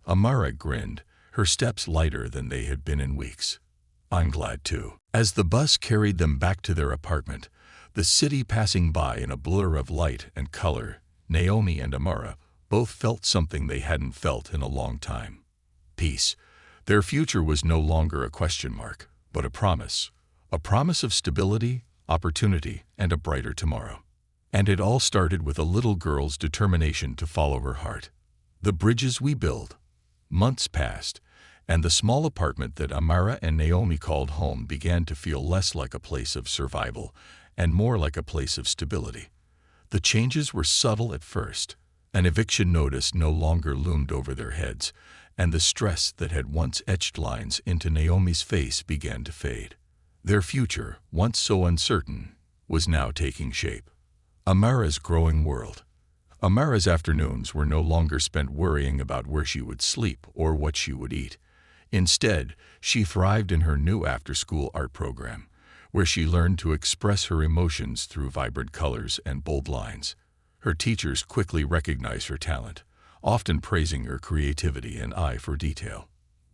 Amara grinned, her steps lighter than they had been in weeks. I'm glad too. As the bus carried them back to their apartment, the city passing by in a blur of light and color, Naomi and Amara both felt something they hadn't felt in a long time. Peace. Their future was no longer a question mark, but a promise. A promise of stability, opportunity, and a brighter tomorrow. And it all started with a little girl's determination to follow her heart. The bridges we build. Months passed, and the small apartment that Amara and Naomi called home began to feel less like a place of survival and more like a place of stability. The changes were subtle at first. An eviction notice no longer loomed over their heads, and the stress that had once etched lines into Naomi's face began to fade. Their future, once so uncertain, was now taking shape. Amara's growing world. Amara's afternoons were no longer spent worrying about where she would sleep or what she would eat. Instead, she thrived in her new after-school art program, where she learned to express her emotions through vibrant colors and bold lines. Her teachers quickly recognized her talent, often praising her creativity and eye for detail.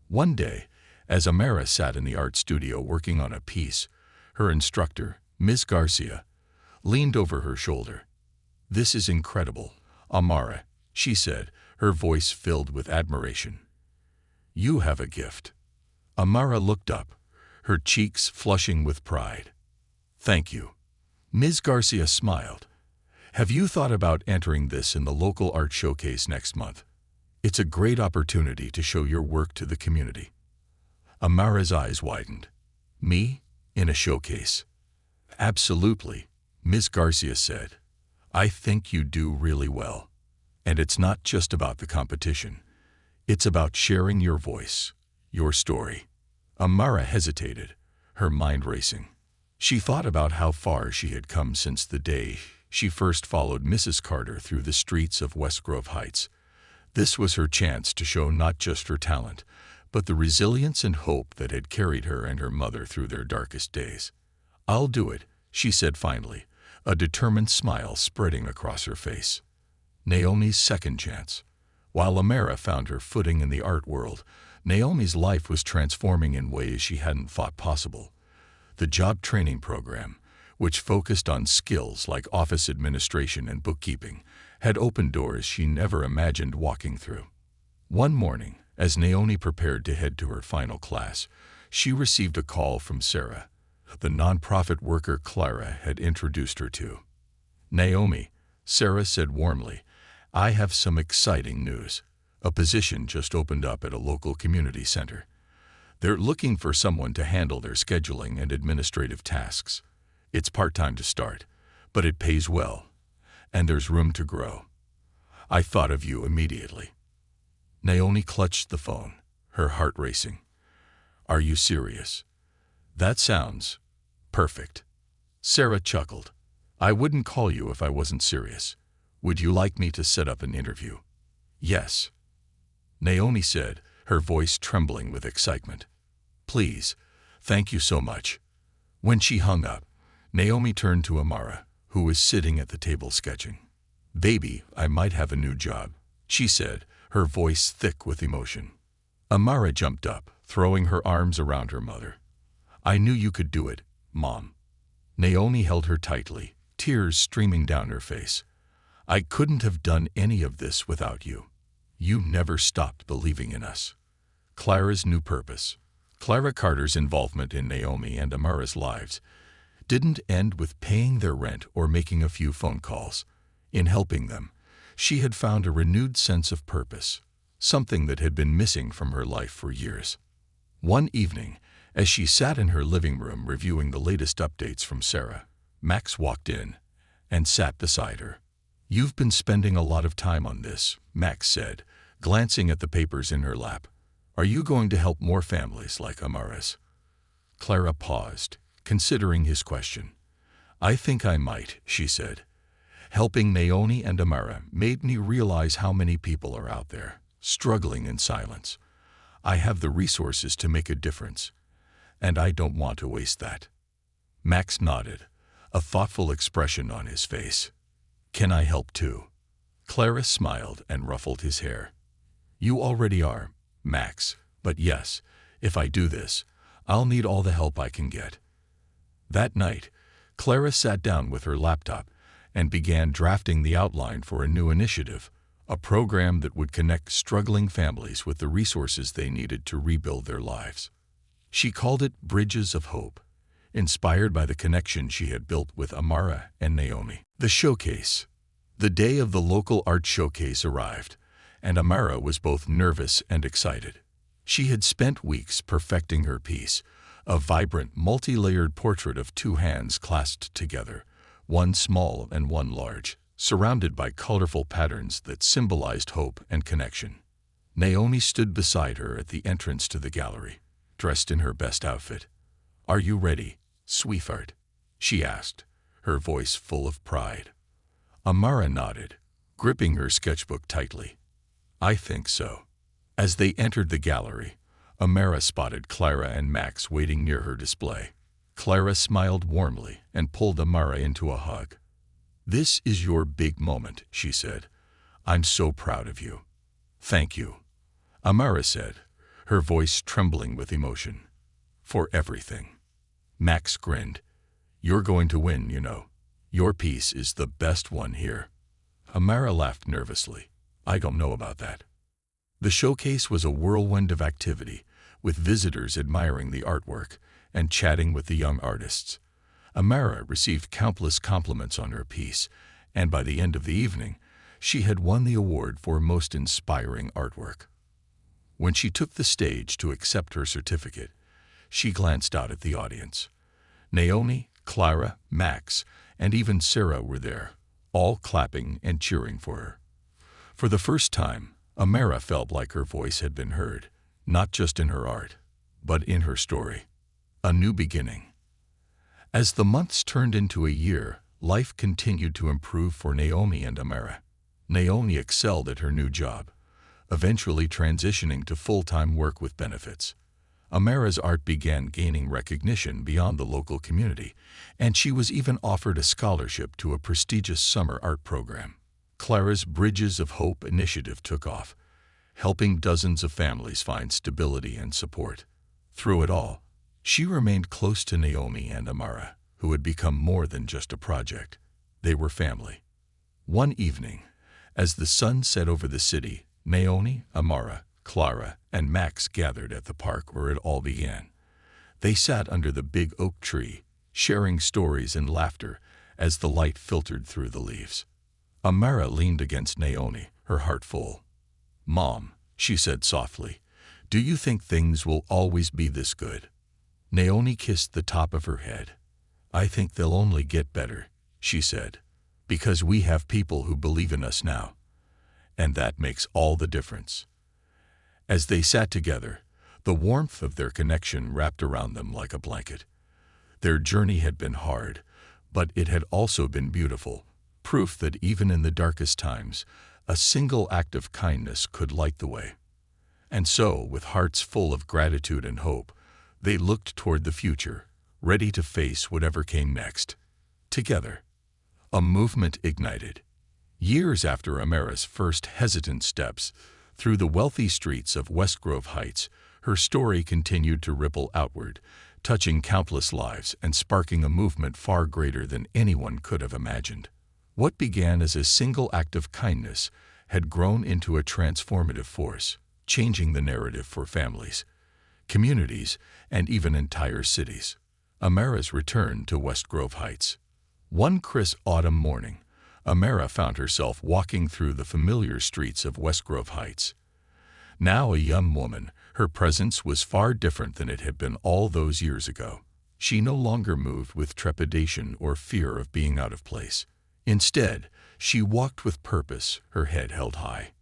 One day, as Amara sat in the art studio working on a piece, her instructor, Ms. Garcia, leaned over her shoulder. This is incredible, Amara, she said, her voice filled with admiration. You have a gift. Amara looked up, her cheeks flushing with pride. Thank you. Ms. Garcia smiled. Have you thought about entering this in the local art showcase next month? It's a great opportunity to show your work to the community. Amara's eyes widened. Me? In a showcase? Absolutely, Ms. Garcia said. I think you do really well. And it's not just about the competition. It's about sharing your voice, your story. Amara hesitated, her mind racing. She thought about how far she had come since the day she first followed Mrs. Carter through the streets of West Grove Heights. This was her chance to show not just her talent, but the resilience and hope that had carried her and her mother through their darkest days. I'll do it, she said finally, a determined smile spreading across her face. Naomi's second chance. While Amara found her footing in the art world, Naomi's life was transforming in ways she hadn't thought possible. The job training program, which focused on skills like office administration and bookkeeping, had opened doors she never imagined walking through. One morning, as Naomi prepared to head to her final class, she received a call from Sarah, the nonprofit worker Clara had introduced her to. Naomi, Sarah said warmly, I have some exciting news. A position just opened up at a local community center. They're looking for someone to handle their scheduling and administrative tasks. It's part-time to start, but it pays well, and there's room to grow. I thought of you immediately. Naomi clutched the phone, her heart racing. Are you serious? That sounds perfect. Sarah chuckled. I wouldn't call you if I wasn't serious. Would you like me to set up an interview? Yes. Naomi said, her voice trembling with excitement. Please, thank you so much. When she hung up, Naomi turned to Amara, who was sitting at the table sketching. Baby, I might have a new job, she said, her voice thick with emotion. Amara jumped up, throwing her arms around her mother. I knew you could do it, Mom. Naomi held her tightly, tears streaming down her face. I couldn't have done any of this without you. You never stopped believing in us. Clara's new purpose. Clara Carter's involvement in Naomi and Amara's lives didn't end with paying their rent or making a few phone calls. In helping them, she had found a renewed sense of purpose, something that had been missing from her life for years. One evening, as she sat in her living room reviewing the latest updates from Sarah, Max walked in and sat beside her. You've been spending a lot of time on this, Max said, glancing at the papers in her lap. Are you going to help more families like Amara's? Clara paused, considering his question. I think I might, she said. Helping Naomi and Amara made me realize how many people are out there, struggling in silence. I have the resources to make a difference, and I don't want to waste that. Max nodded, a thoughtful expression on his face. Can I help too? Clara smiled and ruffled his hair. You already are, Max, but yes, if I do this, I'll need all the help I can get. That night, Clara sat down with her laptop and began drafting the outline for a new initiative, a program that would connect struggling families with the resources they needed to rebuild their lives. She called it Bridges of Hope, inspired by the connection she had built with Amara and Naomi. The showcase. The day of the local art showcase arrived, and Amara was both nervous and excited. She had spent weeks perfecting her piece, a vibrant, multi-layered portrait of two hands clasped together, one small and one large, surrounded by colorful patterns that symbolized hope and connection. Naomi stood beside her at the entrance to the gallery, dressed in her best outfit. Are you ready, sweetheart? She asked, her voice full of pride. Amara nodded, gripping her sketchbook tightly. I think so. As they entered the gallery, Amara spotted Clara and Max waiting near her display. Clara smiled warmly and pulled Amara into a hug. This is your big moment, she said. I'm so proud of you. Thank you, Amara said, her voice trembling with emotion. For everything. Max grinned. You're going to win, you know. Your piece is the best one here. Amara laughed nervously. I don't know about that. The showcase was a whirlwind of activity, with visitors admiring the artwork and chatting with the young artists. Amara received countless compliments on her piece, and by the end of the evening, she had won the award for Most Inspiring Artwork. When she took the stage to accept her certificate, she glanced out at the audience. Naomi, Clara, Max, and even Sarah were there, all clapping and cheering for her. For the first time, Amara felt like her voice had been heard, not just in her art, but in her story. A new beginning. As the months turned into a year, life continued to improve for Naomi and Amara. Naomi excelled at her new job, eventually transitioning to full-time work with benefits. Amara's art began gaining recognition beyond the local community, and she was even offered a scholarship to a prestigious summer art program. Clara's Bridges of Hope initiative took off, helping dozens of families find stability and support. Through it all, she remained close to Naomi and Amara, who had become more than just a project. They were family. One evening, as the sun set over the city, Naomi, Amara, Clara, and Max gathered at the park where it all began. They sat under the big oak tree, sharing stories and laughter as the light filtered through the leaves. Amara leaned against Naomi, her heart full. "Mom," she said softly, "do you think things will always be this good?" Naomi kissed the top of her head. "I think they'll only get better," she said, "because we have people who believe in us now. And that makes all the difference." As they sat together, the warmth of their connection wrapped around them like a blanket. Their journey had been hard, but it had also been beautiful, proof that even in the darkest times, a single act of kindness could light the way. And so, with hearts full of gratitude and hope, they looked toward the future, ready to face whatever came next. Together, a movement ignited. Years after Amara's first hesitant steps through the wealthy streets of West Grove Heights, her story continued to ripple outward, touching countless lives and sparking a movement far greater than anyone could have imagined. What began as a single act of kindness had grown into a transformative force, changing the narrative for families, communities, and even entire cities. Amara's return to West Grove Heights. One crisp autumn morning, Amara found herself walking through the familiar streets of West Grove Heights. Now a young woman, her presence was far different than it had been all those years ago. She no longer moved with trepidation or fear of being out of place. Instead, she walked with purpose, her head held high.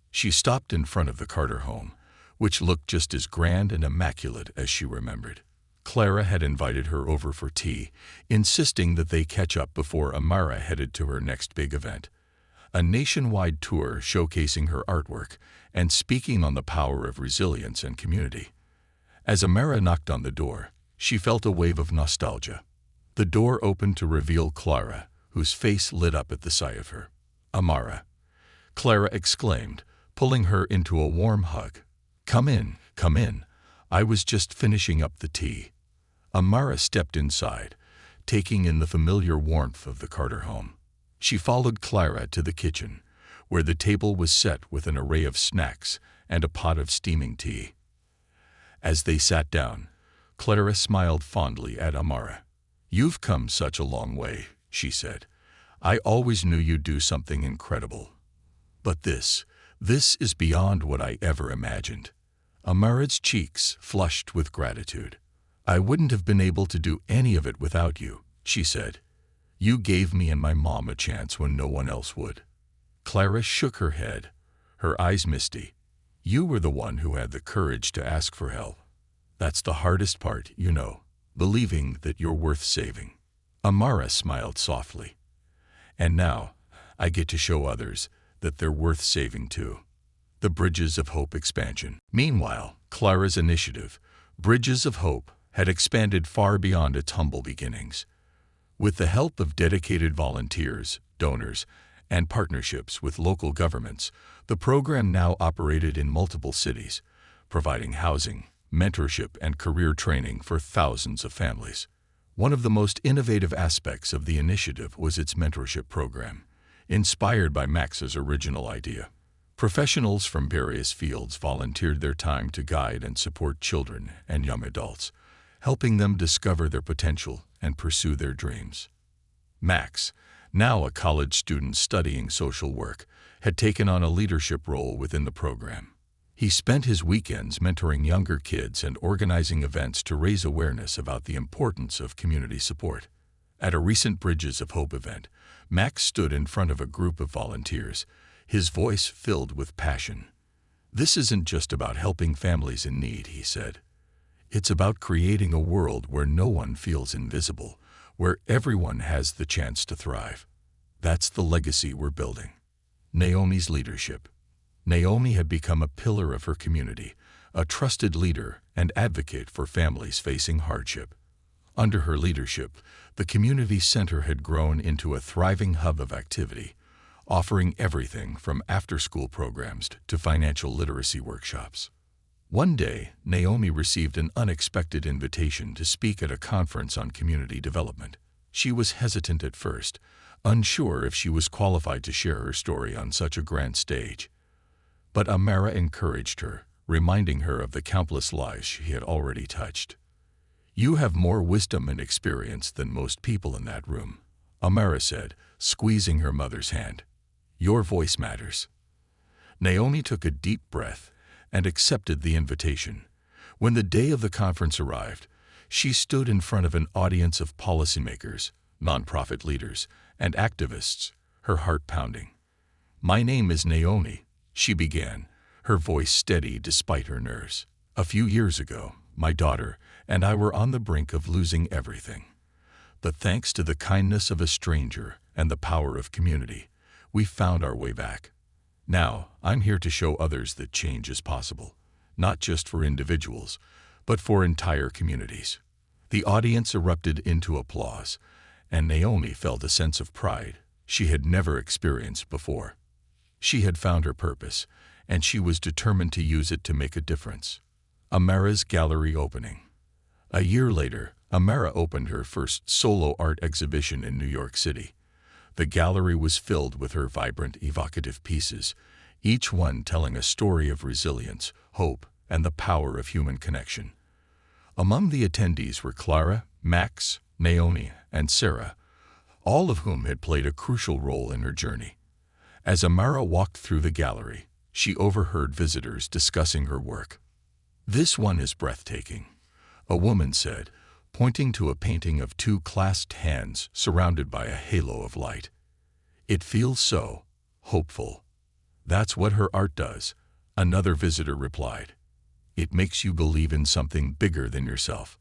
She stopped in front of the Carter home, which looked just as grand and immaculate as she remembered. Clara had invited her over for tea, insisting that they catch up before Amara headed to her next big event, a nationwide tour showcasing her artwork and speaking on the power of resilience and community. As Amara knocked on the door, she felt a wave of nostalgia. The door opened to reveal Clara, whose face lit up at the sight of her. "Amara," Clara exclaimed, pulling her into a warm hug. Come in, come in. I was just finishing up the tea." Amara stepped inside, taking in the familiar warmth of the Carter home. She followed Clara to the kitchen, where the table was set with an array of snacks and a pot of steaming tea. As they sat down, Clara smiled fondly at Amara. "You've come such a long way," she said. "I always knew you'd do something incredible. But this is beyond what I ever imagined." Amara's cheeks flushed with gratitude. "I wouldn't have been able to do any of it without you," she said. "You gave me and my mom a chance when no one else would." Clara shook her head, her eyes misty. "You were the one who had the courage to ask for help. That's the hardest part, you know, believing that you're worth saving." Amara smiled softly. "And now, I get to show others that they're worth saving too." The Bridges of Hope expansion. Meanwhile, Clara's initiative, Bridges of Hope, had expanded far beyond its humble beginnings. With the help of dedicated volunteers, donors, and partnerships with local governments, the program now operated in multiple cities, providing housing, mentorship, and career training for thousands of families. One of the most innovative aspects of the initiative was its mentorship program, inspired by Max's original idea. Professionals from various fields volunteered their time to guide and support children and young adults, helping them discover their potential and pursue their dreams. Max, now a college student studying social work, had taken on a leadership role within the program. He spent his weekends mentoring younger kids and organizing events to raise awareness about the importance of community support. At a recent Bridges of Hope event, Max stood in front of a group of volunteers, his voice filled with passion. "This isn't just about helping families in need," he said. "It's about creating a world where no one feels invisible, where everyone has the chance to thrive. That's the legacy we're building." Naomi's leadership. Naomi had become a pillar of her community, a trusted leader and advocate for families facing hardship. Under her leadership, the community center had grown into a thriving hub of activity, offering everything from after-school programs to financial literacy workshops. One day, Naomi received an unexpected invitation to speak at a conference on community development. She was hesitant at first, unsure if she was qualified to share her story on such a grand stage. But Amara encouraged her, reminding her of the countless lives she had already touched. "You have more wisdom and experience than most people in that room," Amara said, squeezing her mother's hand. "Your voice matters." Naomi took a deep breath and accepted the invitation. When the day of the conference arrived, she stood in front of an audience of policymakers, nonprofit leaders, and activists, her heart pounding. "My name is Naomi," she began, her voice steady despite her nerves. "A few years ago, my daughter and I were on the brink of losing everything. But thanks to the kindness of a stranger and the power of community, we found our way back. Now, I'm here to show others that change is possible, not just for individuals, but for entire communities." The audience erupted into applause, and Naomi felt a sense of pride she had never experienced before. She had found her purpose, and she was determined to use it to make a difference. Amara's gallery opening. A year later, Amara opened her first solo art exhibition in New York City. The gallery was filled with her vibrant, evocative pieces, each one telling a story of resilience, hope, and the power of human connection. Among the attendees were Clara, Max, Naomi, and Sarah, all of whom had played a crucial role in her journey. As Amara walked through the gallery, she overheard visitors discussing her work. "This one is breathtaking," a woman said, pointing to a painting of two clasped hands surrounded by a halo of light. "It feels so hopeful." "That's what her art does," another visitor replied. "It makes you believe in something bigger than yourself."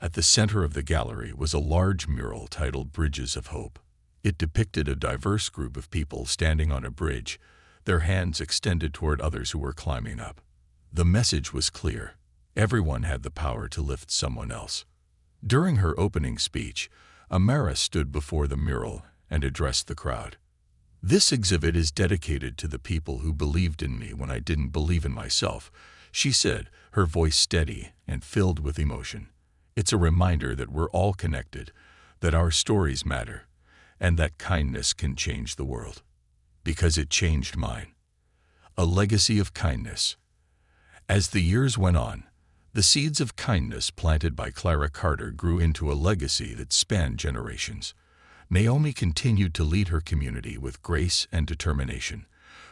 At the center of the gallery was a large mural titled Bridges of Hope. It depicted a diverse group of people standing on a bridge, their hands extended toward others who were climbing up. The message was clear: everyone had the power to lift someone else. During her opening speech, Amara stood before the mural and addressed the crowd. "This exhibit is dedicated to the people who believed in me when I didn't believe in myself," she said, her voice steady and filled with emotion. "It's a reminder that we're all connected, that our stories matter, and that kindness can change the world. Because it changed mine." A legacy of kindness. As the years went on, the seeds of kindness planted by Clara Carter grew into a legacy that spanned generations. Naomi continued to lead her community with grace and determination,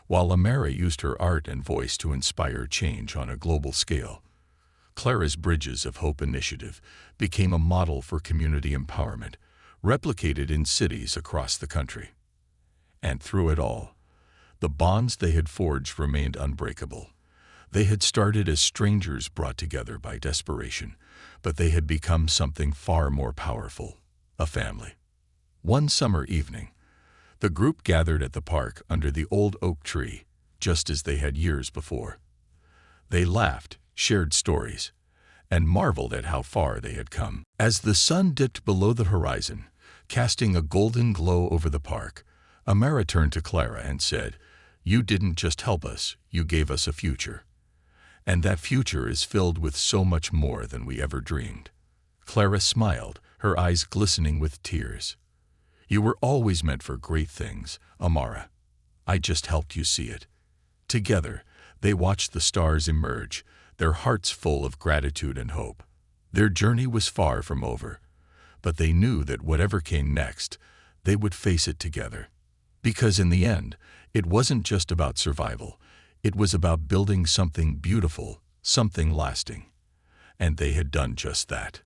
while Amara used her art and voice to inspire change on a global scale. Clara's Bridges of Hope initiative became a model for community empowerment, replicated in cities across the country. And through it all, the bonds they had forged remained unbreakable. They had started as strangers brought together by desperation, but they had become something far more powerful: a family. One summer evening, the group gathered at the park under the old oak tree, just as they had years before. They laughed, shared stories, and marveled at how far they had come. As the sun dipped below the horizon, casting a golden glow over the park, Amara turned to Clara and said, "You didn't just help us, you gave us a future. And that future is filled with so much more than we ever dreamed." Clara smiled, her eyes glistening with tears. "You were always meant for great things, Amara. I just helped you see it." Together, they watched the stars emerge, their hearts full of gratitude and hope. Their journey was far from over, but they knew that whatever came next, they would face it together. Because in the end, it wasn't just about survival. It was about building something beautiful, something lasting. And they had done just that.